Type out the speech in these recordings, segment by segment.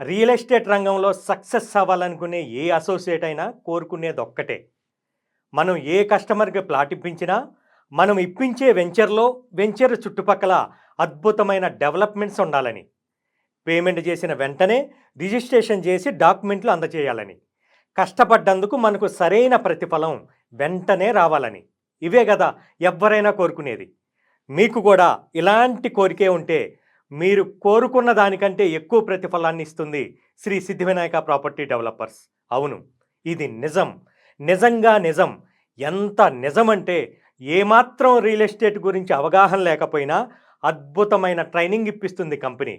Real estate రంగంలో success అవ్వాలనుకునే ఏ associate అయినా కోరుకునేది ఒక్కటే. మనం ఏ కస్టమర్‌కి ప్లాట్ ఇప్పించినా, మనం ఇప్పించే వెంచర్ చుట్టుపక్కల అద్భుతమైన డెవలప్‌మెంట్స్ ఉండాలని. పేమెంట్ చేసిన వెంటనే రిజిస్ట్రేషన్ చేసి డాక్యుమెంట్లు అందజేయాలని. కష్టపడ్డందుకు మనకు సరైన ప్రతిఫలం వెంటనే రావాలని. ఇవే గదా ఎవ్వరైనా కోరుకునేది. మీకు కూడా ఇలాంటి కోరికే ఉంటే మీరు కోరుకున్న దానికంటే ఎక్కువ ప్రతిఫలాన్ని ఇస్తుంది శ్రీ సిద్ధివినాయక ప్రాపర్టీ డెవలపర్స్. అవును, ఇది నిజం. నిజంగా నిజం. ఎంత నిజమంటే ఏమాత్రం రియల్ ఎస్టేట్ గురించి అవగాహన లేకపోయినా అద్భుతమైన ట్రైనింగ్ ఇప్పిస్తుంది కంపెనీ.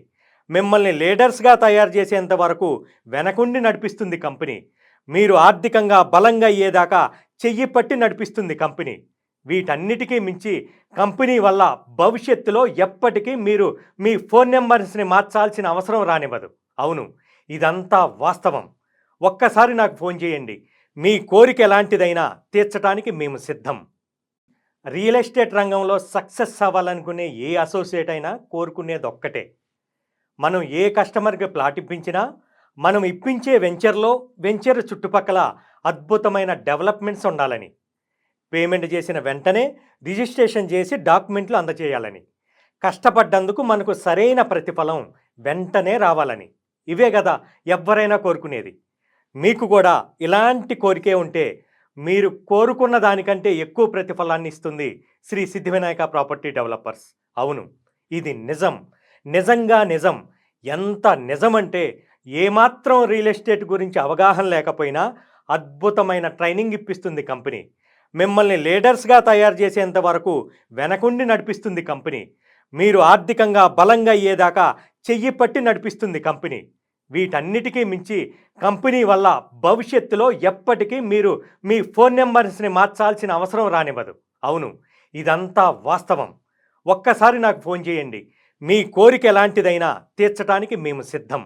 మిమ్మల్ని లీడర్స్గా తయారు చేసేంత వరకు వెనకుండి నడిపిస్తుంది కంపెనీ. మీరు ఆర్థికంగా బలంగా అయ్యేదాకా చెయ్యి పట్టి నడిపిస్తుంది కంపెనీ. వీటన్నిటికీ మించి కంపెనీ వల్ల భవిష్యత్తులో ఎప్పటికీ మీరు మీ ఫోన్ నెంబర్స్ని మార్చాల్సిన అవసరం రానివ్వదు. అవును, ఇదంతా వాస్తవం. ఒక్కసారి నాకు ఫోన్ చేయండి. మీ కోరిక ఎలాంటిదైనా తీర్చడానికి మేము సిద్ధం. రియల్ ఎస్టేట్ రంగంలో సక్సెస్ అవ్వాలనుకునే ఏ అసోసియేట్ అయినా కోరుకునేది ఒక్కటే. మనం ఏ కస్టమర్కి ప్లాట్ ఇప్పించినా, మనం ఇప్పించే వెంచర్ చుట్టుపక్కల అద్భుతమైన డెవలప్‌మెంట్స్ ఉండాలని. పేమెంట్ చేసిన వెంటనే రిజిస్ట్రేషన్ చేసి డాక్యుమెంట్లు అందజేయాలని. కష్టపడ్డందుకు మనకు సరైన ప్రతిఫలం వెంటనే రావాలని. ఇవే కదా ఎవ్వరైనా కోరుకునేది. మీకు కూడా ఇలాంటి కోరికే ఉంటే మీరు కోరుకున్న దానికంటే ఎక్కువ ప్రతిఫలాన్ని ఇస్తుంది శ్రీ సిద్ధివినాయక ప్రాపర్టీ డెవలపర్స్. అవును, ఇది నిజం. నిజంగా నిజం. ఎంత నిజమంటే ఏమాత్రం రియల్ ఎస్టేట్ గురించి అవగాహన లేకపోయినా అద్భుతమైన ట్రైనింగ్ ఇప్పిస్తుంది కంపెనీ. మిమ్మల్ని లీడర్స్గా తయారు చేసేంత వరకు వెనకుండి నడిపిస్తుంది కంపెనీ. మీరు ఆర్థికంగా బలంగా అయ్యేదాకా చెయ్యి పట్టి నడిపిస్తుంది కంపెనీ. వీటన్నిటికీ మించి కంపెనీ వల్ల భవిష్యత్తులో ఎప్పటికీ మీరు మీ ఫోన్ నెంబర్స్ని మార్చాల్సిన అవసరం రానివ్వదు. అవును, ఇదంతా వాస్తవం. ఒక్కసారి నాకు ఫోన్ చేయండి. మీ కోరిక ఎలాంటిదైనా తీర్చడానికి మేము సిద్ధం.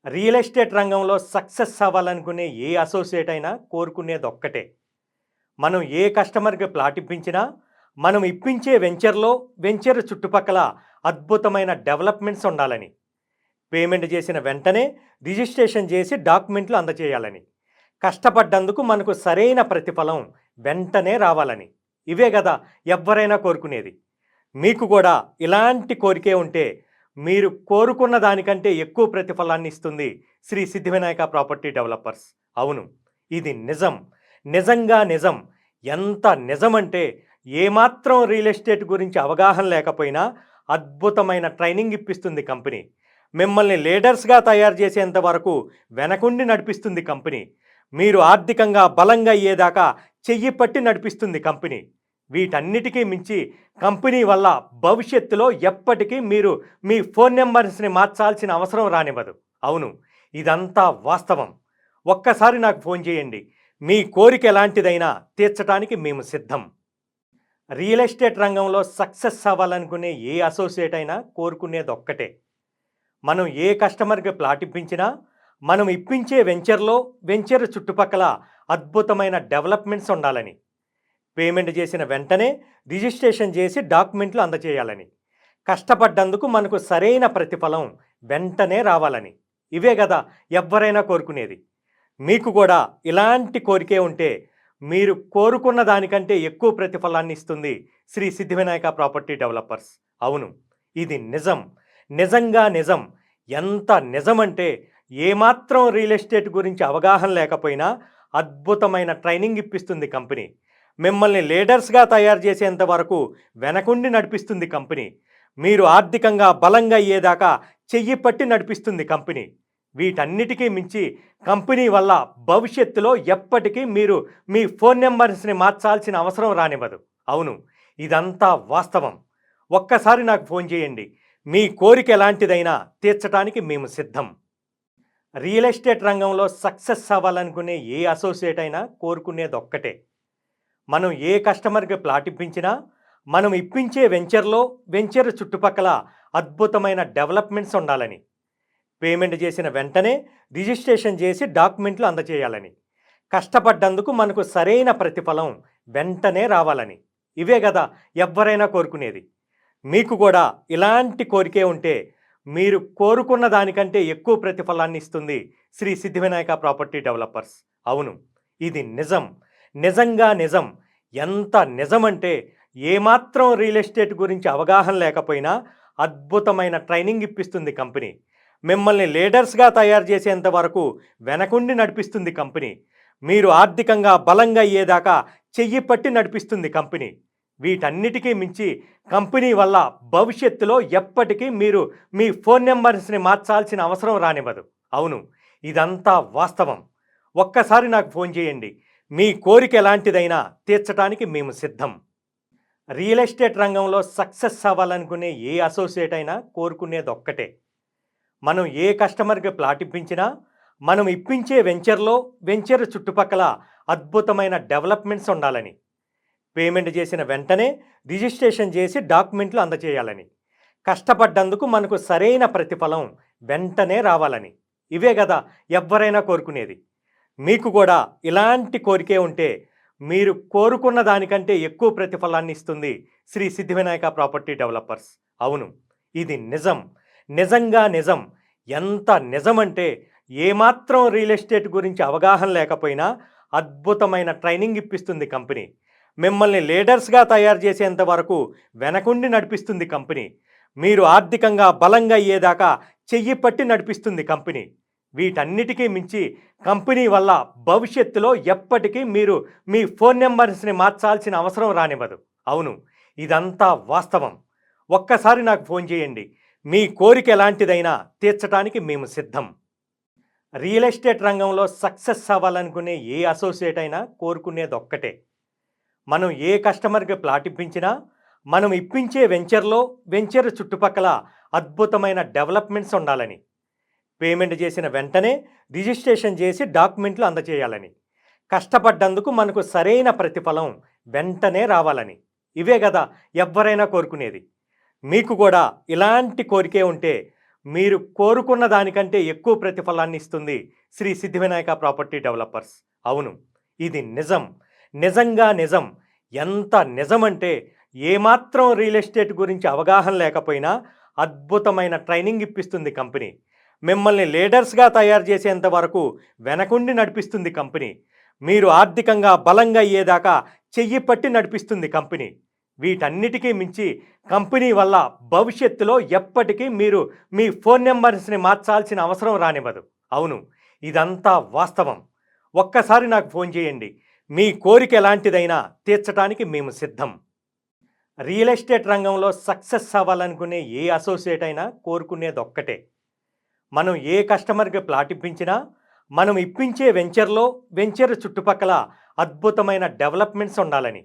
రియల్ ఎస్టేట్ రంగంలో సక్సెస్ అవ్వాలనుకునే ఏ అసోసియేట్ అయినా కోరుకునేది ఒక్కటే. మనం ఏ కస్టమర్కి ప్లాట్ ఇప్పించినా, మనం ఇప్పించే వెంచర్ చుట్టుపక్కల అద్భుతమైన డెవలప్‌మెంట్స్ ఉండాలని. పేమెంట్ చేసిన వెంటనే రిజిస్ట్రేషన్ చేసి డాక్యుమెంట్లు అందజేయాలని. కష్టపడ్డందుకు మనకు సరైన ప్రతిఫలం వెంటనే రావాలని. ఇవే కదా ఎవ్వరైనా కోరుకునేది. మీకు కూడా ఇలాంటి కోరికే ఉంటే మీరు కోరుకున్న దానికంటే ఎక్కువ ప్రతిఫలాన్ని ఇస్తుంది శ్రీ సిద్ధివినాయక ప్రాపర్టీ డెవలపర్స్. అవును, ఇది నిజం. నిజంగా నిజం. ఎంత నిజమంటే ఏమాత్రం రియల్ ఎస్టేట్ గురించి అవగాహన లేకపోయినా అద్భుతమైన ట్రైనింగ్ ఇప్పిస్తుంది కంపెనీ. మిమ్మల్ని లీడర్స్గా తయారు చేసేంత వరకు వెనకుండి నడిపిస్తుంది కంపెనీ. మీరు ఆర్థికంగా బలంగా అయ్యేదాకా చెయ్యి పట్టి నడిపిస్తుంది కంపెనీ. వీటన్నిటికీ మించి కంపెనీ వల్ల భవిష్యత్తులో ఎప్పటికీ మీరు మీ ఫోన్ నెంబర్స్ని మార్చాల్సిన అవసరం రానివ్వదు. అవును, ఇదంతా వాస్తవం. ఒక్కసారి నాకు ఫోన్ చేయండి. మీ కోరిక ఎలాంటిదైనా తీర్చడానికి మేము సిద్ధం. రియల్ ఎస్టేట్ రంగంలో సక్సెస్ అవ్వాలనుకునే ఏ అసోసియేట్ అయినా కోరుకునేది ఒక్కటే. మనం ఏ కస్టమర్కి ప్లాట్ ఇప్పించినా, మనం ఇప్పించే వెంచర్ చుట్టుపక్కల అద్భుతమైన డెవలప్‌మెంట్స్ ఉండాలని. పేమెంట్ చేసిన వెంటనే రిజిస్ట్రేషన్ చేసి డాక్యుమెంట్లు అందజేయాలని. కష్టపడ్డందుకు మనకు సరైన ప్రతిఫలం వెంటనే రావాలని. ఇవే కదా ఎవ్వరైనా కోరుకునేది. మీకు కూడా ఇలాంటి కోరికే ఉంటే మీరు కోరుకున్న దానికంటే ఎక్కువ ప్రతిఫలాన్ని ఇస్తుంది శ్రీ సిద్ధివినాయక ప్రాపర్టీ డెవలపర్స్. అవును, ఇది నిజం. నిజంగా నిజం. ఎంత నిజమంటే ఏమాత్రం రియల్ ఎస్టేట్ గురించి అవగాహన లేకపోయినా అద్భుతమైన ట్రైనింగ్ ఇప్పిస్తుంది కంపెనీ. మిమ్మల్ని లీడర్స్గా తయారు చేసేంత వరకు వెనకుండి నడిపిస్తుంది కంపెనీ. మీరు ఆర్థికంగా బలంగా అయ్యేదాకా చెయ్యి పట్టి నడిపిస్తుంది కంపెనీ. వీటన్నిటికీ మించి కంపెనీ వల్ల భవిష్యత్తులో ఎప్పటికీ మీరు మీ ఫోన్ నెంబర్స్ని మార్చాల్సిన అవసరం రానివ్వదు. అవును, ఇదంతా వాస్తవం. ఒక్కసారి నాకు ఫోన్ చేయండి. మీ కోరిక ఎలాంటిదైనా తీర్చడానికి మేము సిద్ధం. రియల్ ఎస్టేట్ రంగంలో సక్సెస్ అవ్వాలనుకునే ఏ అసోసియేట్ అయినా కోరుకునేది ఒక్కటే. మనం ఏ కస్టమర్కి ప్లాట్ ఇప్పించినా, మనం ఇప్పించే వెంచర్ చుట్టుపక్కల అద్భుతమైన డెవలప్‌మెంట్స్ ఉండాలని. పేమెంట్ చేసిన వెంటనే రిజిస్ట్రేషన్ చేసి డాక్యుమెంట్లు అందజేయాలని. కష్టపడ్డందుకు మనకు సరైన ప్రతిఫలం వెంటనే రావాలని. ఇవే కదా ఎవ్వరైనా కోరుకునేది. మీకు కూడా ఇలాంటి కోరికే ఉంటే మీరు కోరుకున్న దానికంటే ఎక్కువ ప్రతిఫలాన్ని ఇస్తుంది శ్రీ సిద్ధివినాయక ప్రాపర్టీ డెవలపర్స్. అవును, ఇది నిజం. నిజంగా నిజం. ఎంత నిజమంటే ఏమాత్రం రియల్ ఎస్టేట్ గురించి అవగాహన లేకపోయినా అద్భుతమైన ట్రైనింగ్ ఇప్పిస్తుంది కంపెనీ. మిమ్మల్ని లీడర్స్గా తయారు చేసేంత వరకు వెనకుండి నడిపిస్తుంది కంపెనీ. మీరు ఆర్థికంగా బలంగా అయ్యేదాకా చెయ్యి పట్టి నడిపిస్తుంది కంపెనీ. వీటన్నిటికీ మించి కంపెనీ వల్ల భవిష్యత్తులో ఎప్పటికీ మీరు మీ ఫోన్ నెంబర్స్ని మార్చాల్సిన అవసరం రానివ్వదు. అవును, ఇదంతా వాస్తవం. ఒక్కసారి నాకు ఫోన్ చేయండి. మీ కోరిక ఎలాంటిదైనా తీర్చడానికి మేము సిద్ధం. రియల్ ఎస్టేట్ రంగంలో సక్సెస్ అవ్వాలనుకునే ఏ అసోసియేట్ అయినా కోరుకునేది ఒక్కటే. మనం ఏ కస్టమర్కి ప్లాట్ ఇప్పించినా మనం ఇప్పించే వెంచర్ చుట్టుపక్కల అద్భుతమైన డెవలప్మెంట్స్ ఉండాలని, పేమెంట్ చేసిన వెంటనే రిజిస్ట్రేషన్ చేసి డాక్యుమెంట్లు అందజేయాలని, కష్టపడ్డందుకు మనకు సరైన ప్రతిఫలం వెంటనే రావాలని. ఇవే కదా ఎవ్వరైనా కోరుకునేది. మీకు కూడా ఇలాంటి కోరికే ఉంటే మీరు కోరుకున్న దానికంటే ఎక్కువ ప్రతిఫలాన్ని ఇస్తుంది శ్రీ సిద్ధివినాయక ప్రాపర్టీ డెవలపర్స్. అవును, ఇది నిజం. నిజంగా నిజం. ఎంత నిజమంటే ఏమాత్రం రియల్ ఎస్టేట్ గురించి అవగాహన లేకపోయినా అద్భుతమైన ట్రైనింగ్ ఇప్పిస్తుంది కంపెనీ. మిమ్మల్ని లీడర్స్గా తయారు చేసేంత వరకు వెనకుండి నడిపిస్తుంది కంపెనీ. మీరు ఆర్థికంగా బలంగా అయ్యేదాకా చెయ్యి పట్టి నడిపిస్తుంది కంపెనీ. వీటన్నిటికీ మించి కంపెనీ వల్ల భవిష్యత్తులో ఎప్పటికీ మీరు మీ ఫోన్ నెంబర్స్ని మార్చాల్సిన అవసరం రానివ్వదు. అవును, ఇదంతా వాస్తవం. ఒక్కసారి నాకు ఫోన్ చేయండి. మీ కోరిక ఎలాంటిదైనా తీర్చడానికి మేము సిద్ధం. రియల్ ఎస్టేట్ రంగంలో సక్సెస్ అవ్వాలనుకునే ఏ అసోసియేట్ అయినా కోరుకునేది ఒక్కటే. మనం ఏ కస్టమర్కి ప్లాట్ ఇప్పించినా మనం ఇప్పించే వెంచర్ చుట్టుపక్కల అద్భుతమైన డెవలప్మెంట్స్ ఉండాలని, పేమెంట్ చేసిన వెంటనే రిజిస్ట్రేషన్ చేసి డాక్యుమెంట్లు అందజేయాలని, కష్టపడ్డందుకు మనకు సరైన ప్రతిఫలం వెంటనే రావాలని. ఇవే కదా ఎవ్వరైనా కోరుకునేది. మీకు కూడా ఇలాంటి కోరికే ఉంటే మీరు కోరుకున్న దానికంటే ఎక్కువ ప్రతిఫలాన్ని ఇస్తుంది శ్రీ సిద్ధివినాయక ప్రాపర్టీ డెవలపర్స్. అవును, ఇది నిజం. నిజంగా నిజం. ఎంత నిజమంటే ఏమాత్రం రియల్ ఎస్టేట్ గురించి అవగాహన లేకపోయినా అద్భుతమైన ట్రైనింగ్ ఇప్పిస్తుంది కంపెనీ. మిమ్మల్ని లీడర్స్గా తయారు చేసేంత వరకు వెనకుండి నడిపిస్తుంది కంపెనీ. మీరు ఆర్థికంగా బలంగా అయ్యేదాకా చెయ్యి పట్టి నడిపిస్తుంది కంపెనీ. వీటన్నిటికీ మించి కంపెనీ వల్ల భవిష్యత్తులో ఎప్పటికీ మీరు మీ ఫోన్ నెంబర్స్ని మార్చాల్సిన అవసరం రానివ్వదు. అవును, ఇదంతా వాస్తవం. ఒక్కసారి నాకు ఫోన్ చేయండి. మీ కోరిక ఎలాంటిదైనా తీర్చడానికి మేము సిద్ధం. రియల్ ఎస్టేట్ రంగంలో సక్సెస్ అవ్వాలనుకునే ఏ అసోసియేట్ అయినా కోరుకునేది ఒక్కటే. మనం ఏ కస్టమర్కి ప్లాట్ ఇప్పించినా మనం ఇప్పించే వెంచర్ చుట్టుపక్కల అద్భుతమైన డెవలప్మెంట్స్ ఉండాలని,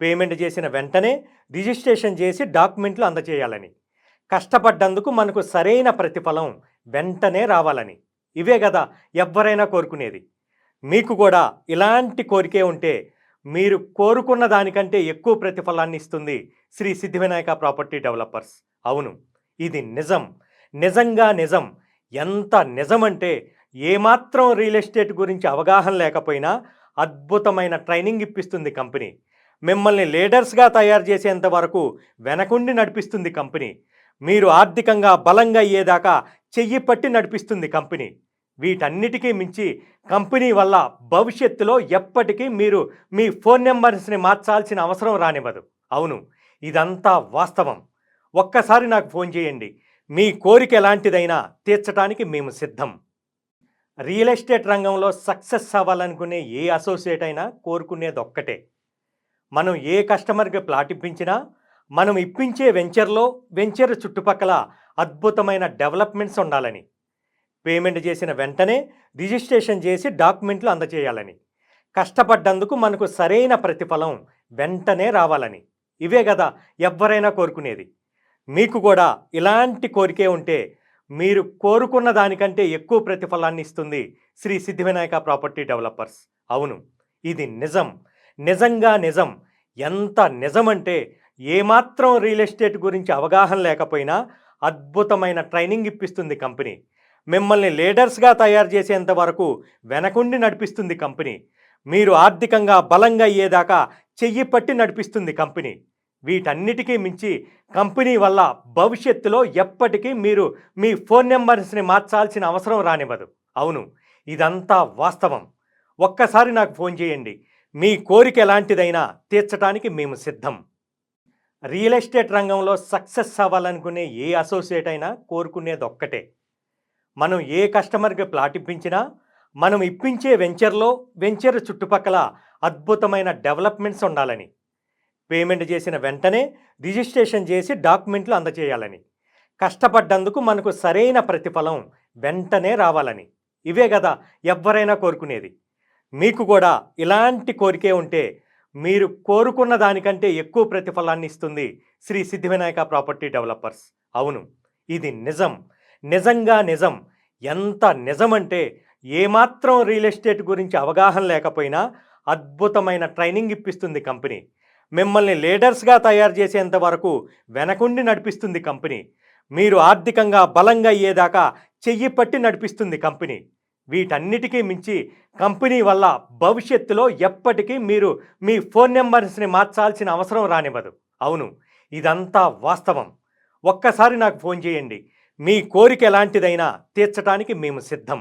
పేమెంట్ చేసిన వెంటనే రిజిస్ట్రేషన్ చేసి డాక్యుమెంట్లు అందజేయాలని, కష్టపడ్డందుకు మనకు సరైన ప్రతిఫలం వెంటనే రావాలని. ఇవే కదా ఎవ్వరైనా కోరుకునేది. మీకు కూడా ఇలాంటి కోరికే ఉంటే మీరు కోరుకున్న దానికంటే ఎక్కువ ప్రతిఫలాన్ని ఇస్తుంది శ్రీ సిద్ధివినాయక ప్రాపర్టీ డెవలపర్స్. అవును, ఇది నిజం. నిజంగా నిజం. ఎంత నిజమంటే ఏమాత్రం రియల్ ఎస్టేట్ గురించి అవగాహన లేకపోయినా అద్భుతమైన ట్రైనింగ్ ఇప్పిస్తుంది కంపెనీ. మిమ్మల్ని లీడర్స్గా తయారు చేసేంత వరకు వెనకుండి నడిపిస్తుంది కంపెనీ. మీరు ఆర్థికంగా బలంగా అయ్యేదాకా చెయ్యి పట్టి నడిపిస్తుంది కంపెనీ. వీటన్నిటికీ మించి కంపెనీ వల్ల భవిష్యత్తులో ఎప్పటికీ మీరు మీ ఫోన్ నెంబర్స్ని మార్చాల్సిన అవసరం రానివ్వదు. అవును, ఇదంతా వాస్తవం. ఒక్కసారి నాకు ఫోన్ చేయండి. మీ కోరిక ఎలాంటిదైనా తీర్చడానికి మేము సిద్ధం. రియల్ ఎస్టేట్ రంగంలో సక్సెస్ అవ్వాలనుకునే ఏ అసోసియేట్ అయినా కోరుకునేది ఒక్కటే. మనం ఏ కస్టమర్కి ప్లాట్ ఇప్పించినా మనం ఇప్పించే వెంచర్ చుట్టుపక్కల అద్భుతమైన డెవలప్మెంట్స్ ఉండాలని, పేమెంట్ చేసిన వెంటనే రిజిస్ట్రేషన్ చేసి డాక్యుమెంట్లు అందజేయాలని, కష్టపడ్డందుకు మనకు సరైన ప్రతిఫలం వెంటనే రావాలని. ఇవే కదా ఎవ్వరైనా కోరుకునేది. మీకు కూడా ఇలాంటి కోరికే ఉంటే మీరు కోరుకున్న దానికంటే ఎక్కువ ప్రతిఫలాన్ని ఇస్తుంది శ్రీ సిద్ధివినాయక ప్రాపర్టీ డెవలపర్స్. అవును, ఇది నిజం. నిజంగా నిజం. ఎంత నిజమంటే ఏమాత్రం రియల్ ఎస్టేట్ గురించి అవగాహన లేకపోయినా అద్భుతమైన ట్రైనింగ్ ఇప్పిస్తుంది కంపెనీ. మిమ్మల్ని లీడర్స్గా తయారు చేసేంత వరకు వెనకుండి నడిపిస్తుంది కంపెనీ. మీరు ఆర్థికంగా బలంగా అయ్యేదాకా చెయ్యి పట్టి నడిపిస్తుంది కంపెనీ. వీటన్నిటికీ మించి కంపెనీ వల్ల భవిష్యత్తులో ఎప్పటికీ మీరు మీ ఫోన్ నెంబర్స్ని మార్చాల్సిన అవసరం రానివ్వదు. అవును, ఇదంతా వాస్తవం. ఒక్కసారి నాకు ఫోన్ చేయండి. మీ కోరిక ఎలాంటిదైనా తీర్చడానికి మేము సిద్ధం. రియల్ ఎస్టేట్ రంగంలో సక్సెస్ అవ్వాలనుకునే ఏ అసోసియేట్ అయినా కోరుకునేది ఒక్కటే. మనం ఏ కస్టమర్‌కి ప్లాట్ ఇప్పించినా, మనం ఇప్పించే వెంచర్ చుట్టుపక్కల అద్భుతమైన డెవలప్‌మెంట్స్ ఉండాలని. పేమెంట్ చేసిన వెంటనే రిజిస్ట్రేషన్ చేసి డాక్యుమెంట్లు అందజేయాలని. కష్టపడ్డందుకు మనకు సరైన ప్రతిఫలం వెంటనే రావాలని. ఇవే గదా ఎవ్వరైనా కోరుకునేది. మీకు కూడా ఇలాంటి కోరికే ఉంటే, మీరు కోరుకున్న దానికంటే ఎక్కువ ప్రతిఫలాన్ని ఇస్తుంది శ్రీ సిద్ధివినాయక ప్రాపర్టీ డెవలపర్స్. అవును, ఇది నిజం. నిజంగా నిజం. ఎంత నిజమంటే, ఏమాత్రం రియల్ ఎస్టేట్ గురించి అవగాహన లేకపోయినా అద్భుతమైన ట్రైనింగ్ ఇప్పిస్తుంది కంపెనీ. మిమ్మల్ని లీడర్స్‌గా తయారు చేసేంత వరకు వెనకుండి నడిపిస్తుంది కంపెనీ. మీరు ఆర్థికంగా బలంగా అయ్యేదాకా చెయ్యి పట్టి నడిపిస్తుంది కంపెనీ. వీటన్నిటికీ మించి కంపెనీ వల్ల భవిష్యత్తులో ఎప్పటికీ మీరు మీ ఫోన్ నెంబర్స్‌ని మార్చాల్సిన అవసరం రానివ్వదు. అవును, ఇదంతా వాస్తవం. ఒక్కసారి నాకు ఫోన్ చేయండి. మీ కోరిక ఎలాంటిదైనా తీర్చడానికి మేము సిద్ధం.